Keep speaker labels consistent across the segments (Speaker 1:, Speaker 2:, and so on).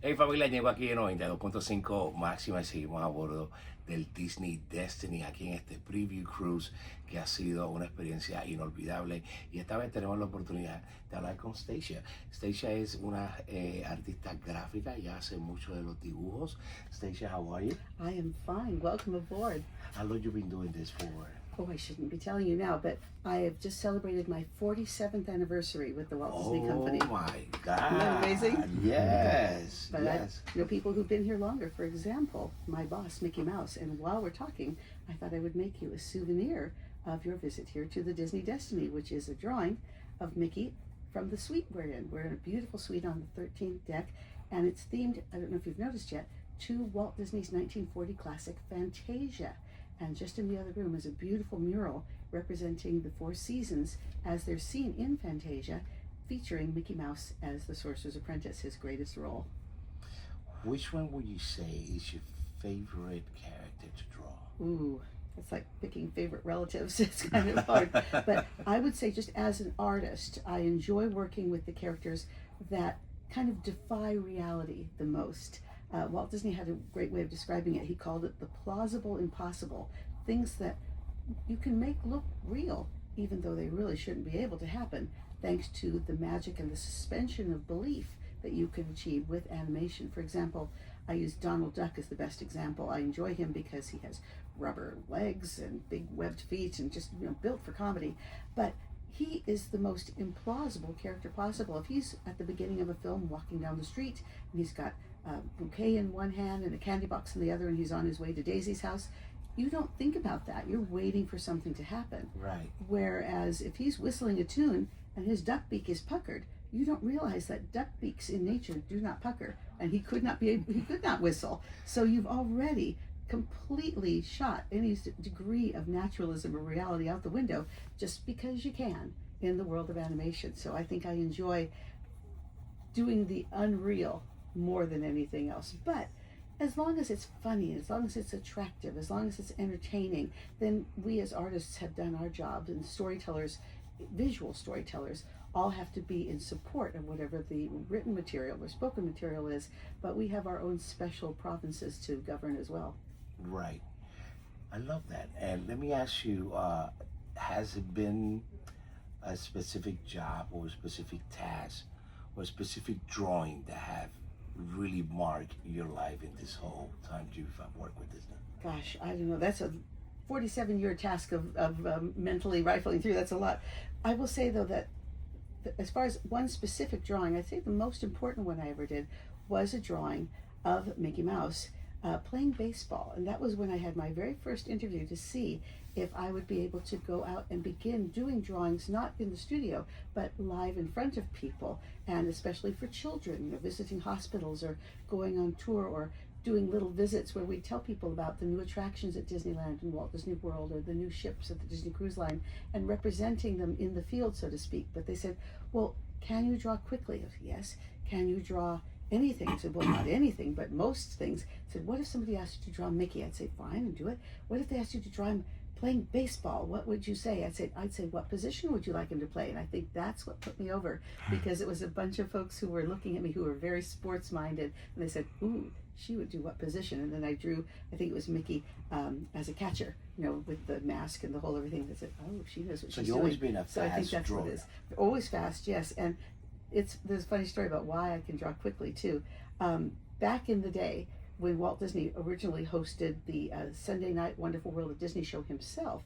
Speaker 1: Hey familia, llego aquí en 92.5 máxima y seguimos a bordo del Disney Destiny aquí en este preview cruise que ha sido una experiencia inolvidable, y esta vez tenemos la oportunidad de hablar con Stacia. Stacia es una artista gráfica y hace mucho de los dibujos. Stacia, how are you?
Speaker 2: I am fine. Welcome aboard.
Speaker 1: How long you been doing this for?
Speaker 2: Oh, I shouldn't be telling you now, but I have just celebrated my 47th anniversary with the Walt Disney Company.
Speaker 1: Oh my God.
Speaker 2: Isn't that amazing?
Speaker 1: Yes,
Speaker 2: But
Speaker 1: yes.
Speaker 2: I know people who've been here longer. For example, my boss, Mickey Mouse. And while we're talking, I thought I would make you a souvenir of your visit here to the Disney Destiny, which is a drawing of Mickey from the suite we're in. We're in a beautiful suite on the 13th deck, and it's themed, I don't know if you've noticed yet, to Walt Disney's 1940 classic Fantasia. And just in the other room is a beautiful mural representing the four seasons as they're seen in Fantasia, featuring Mickey Mouse as the Sorcerer's Apprentice, his greatest role.
Speaker 1: Which one would you say is your favorite character to draw?
Speaker 2: Ooh, it's like picking favorite relatives. It's kind of hard. But I would say, just as an artist, I enjoy working with the characters that kind of defy reality the most. Walt Disney had a great way of describing it. He called it the plausible impossible. Things that you can make look real, even though they really shouldn't be able to happen, thanks to the magic and the suspension of belief that you can achieve with animation. For example, I use Donald Duck as the best example. I enjoy him because he has rubber legs and big webbed feet and just, built for comedy. But he is the most implausible character possible. If he's at the beginning of a film walking down the street and he's got a bouquet in one hand and a candy box in the other, and he's on his way to Daisy's house, you don't think about that. You're waiting for something to happen.
Speaker 1: Right.
Speaker 2: Whereas if he's whistling a tune and his duck beak is puckered, you don't realize that duck beaks in nature do not pucker, and he could not whistle. So you've already completely shot any degree of naturalism or reality out the window just because you can in the world of animation. So I think I enjoy doing the unreal more than anything else. But as long as it's funny, as long as it's attractive, as long as it's entertaining, then we as artists have done our job, and storytellers, visual storytellers, all have to be in support of whatever the written material or spoken material is, but we have our own special provinces to govern as well.
Speaker 1: Right. I love that. And let me ask you, has it been a specific job or a specific task or a specific drawing that have really marked your life in this whole time you've worked with Disney?
Speaker 2: Gosh, I don't know. That's a 47-year task of mentally rifling through. That's a lot. I will say, though, that as far as one specific drawing, I'd say the most important one I ever did was a drawing of Mickey Mouse playing baseball. And that was when I had my very first interview to see if I would be able to go out and begin doing drawings, not in the studio, but live in front of people, and especially for children, visiting hospitals or going on tour or doing little visits where we tell people about the new attractions at Disneyland and Walt Disney World, or the new ships at the Disney Cruise Line, and representing them in the field, so to speak. But they said, well, can you draw quickly? I said, yes. Can you draw anything? I said, well, not anything, but most things. I said, what if somebody asked you to draw Mickey? I'd say, fine, and do it. What if they asked you to draw him playing baseball? What would you say? I'd say, what position would you like him to play? And I think that's what put me over, because it was a bunch of folks who were looking at me who were very sports minded, and they said, ooh, she would do what position? And then I drew, I think it was Mickey as a catcher, with the mask and the whole everything. They said, oh, she knows what she's doing.
Speaker 1: So you've always been a fast
Speaker 2: So I think that's
Speaker 1: drawer.
Speaker 2: what it is. Always fast, yes. And there's a funny story about why I can draw quickly too. Back in the day, when Walt Disney originally hosted the Sunday Night Wonderful World of Disney show himself,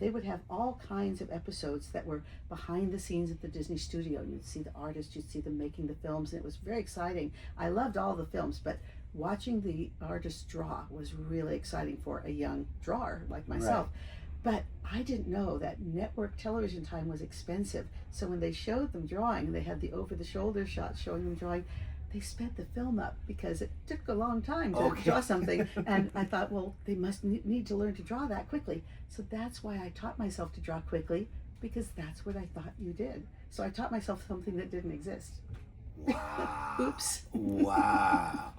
Speaker 2: they would have all kinds of episodes that were behind the scenes at the Disney studio. You'd see the artists, you'd see them making the films, and it was very exciting. I loved all the films, but watching the artists draw was really exciting for a young drawer like myself. Right. But I didn't know that network television time was expensive. So when they showed them drawing, and they had the over-the-shoulder shots showing them drawing, they sped the film up because it took a long time to draw something. And I thought, well, they must need to learn to draw that quickly. So that's why I taught myself to draw quickly, because that's what I thought you did. So I taught myself something that didn't exist.
Speaker 1: Wow.
Speaker 2: Oops.
Speaker 1: Wow.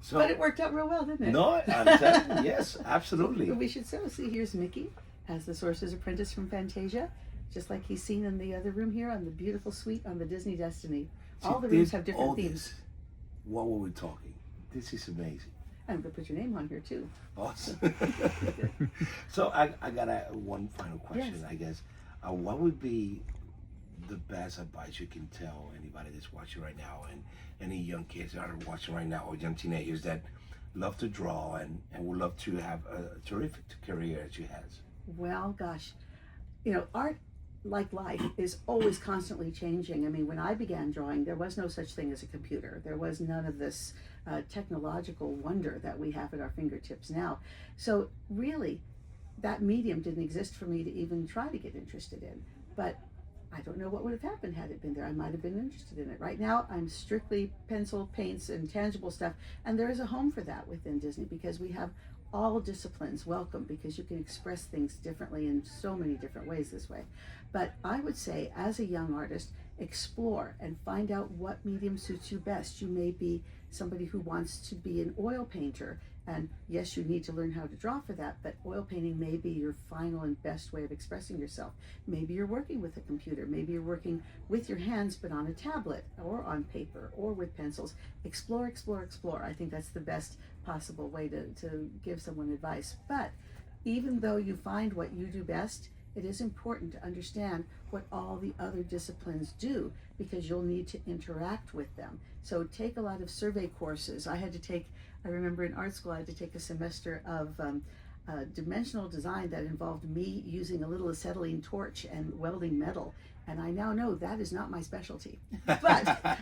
Speaker 1: So,
Speaker 2: but it worked out real well, didn't it?
Speaker 1: No, I'm telling you, yes, absolutely.
Speaker 2: We should see, here's Mickey as the Sorcerer's Apprentice from Fantasia, just like he's seen in the other room here on the beautiful suite on the Disney Destiny. All the rooms have different themes.
Speaker 1: what were we talking? This is amazing.
Speaker 2: I'm going to put your name on here too.
Speaker 1: Awesome. So I got one final question,
Speaker 2: Yes.
Speaker 1: I guess. What would be the best advice you can tell anybody that's watching right now, and any young kids that are watching right now, or young teenagers that love to draw and would love to have a terrific career as you has?
Speaker 2: Well, gosh, art, like life, is always constantly changing. I mean, when I began drawing, there was no such thing as a computer. There was none of this technological wonder that we have at our fingertips now. So really, that medium didn't exist for me to even try to get interested in. But I don't know what would have happened had it been there. I might have been interested in it. Right now, I'm strictly pencil, paints, and tangible stuff. And there is a home for that within Disney, because we have all disciplines welcome, because you can express things differently in so many different ways this way. But I would say, as a young artist, explore and find out what medium suits you best. You may be somebody who wants to be an oil painter, and yes, you need to learn how to draw for that, but oil painting may be your final and best way of expressing yourself. Maybe you're working with a computer, maybe you're working with your hands but on a tablet or on paper or with pencils. Explore, explore, explore. I think that's the best possible way to give someone advice. But even though you find what you do best, it is important to understand what all the other disciplines do, because you'll need to interact with them. So take a lot of survey courses. I remember in art school I had to take a semester of dimensional design that involved me using a little acetylene torch and welding metal. And I now know that is not my specialty, but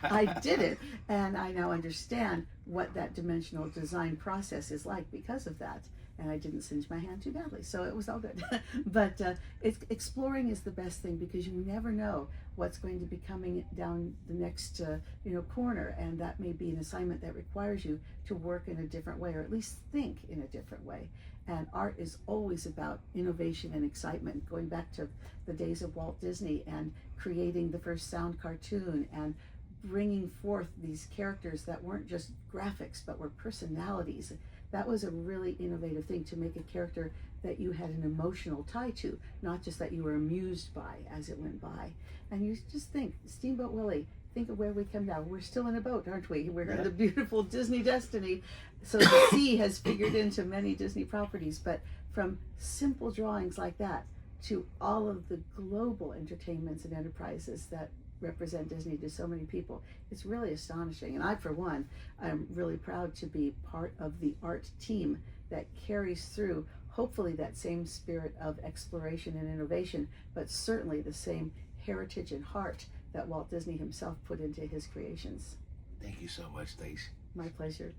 Speaker 2: I did it, and I now understand what that dimensional design process is like because of that. And I didn't singe my hand too badly, so it was all good. But exploring is the best thing, because you never know what's going to be coming down the next corner, and that may be an assignment that requires you to work in a different way, or at least think in a different way. And art is always about innovation and excitement, going back to the days of Walt Disney and creating the first sound cartoon and bringing forth these characters that weren't just graphics but were personalities. That was a really innovative thing, to make a character that you had an emotional tie to, not just that you were amused by as it went by. And you just think, Steamboat Willie, think of where we come now. We're still in a boat, aren't we? We're in the beautiful Disney destiny. So the sea has figured into many Disney properties, but from simple drawings like that to all of the global entertainments and enterprises that represent Disney to so many people, it's really astonishing. And I, for one, I'm really proud to be part of the art team that carries through, hopefully, that same spirit of exploration and innovation, but certainly the same heritage and heart that Walt Disney himself put into his creations.
Speaker 1: Thank you so much, Stace.
Speaker 2: My pleasure.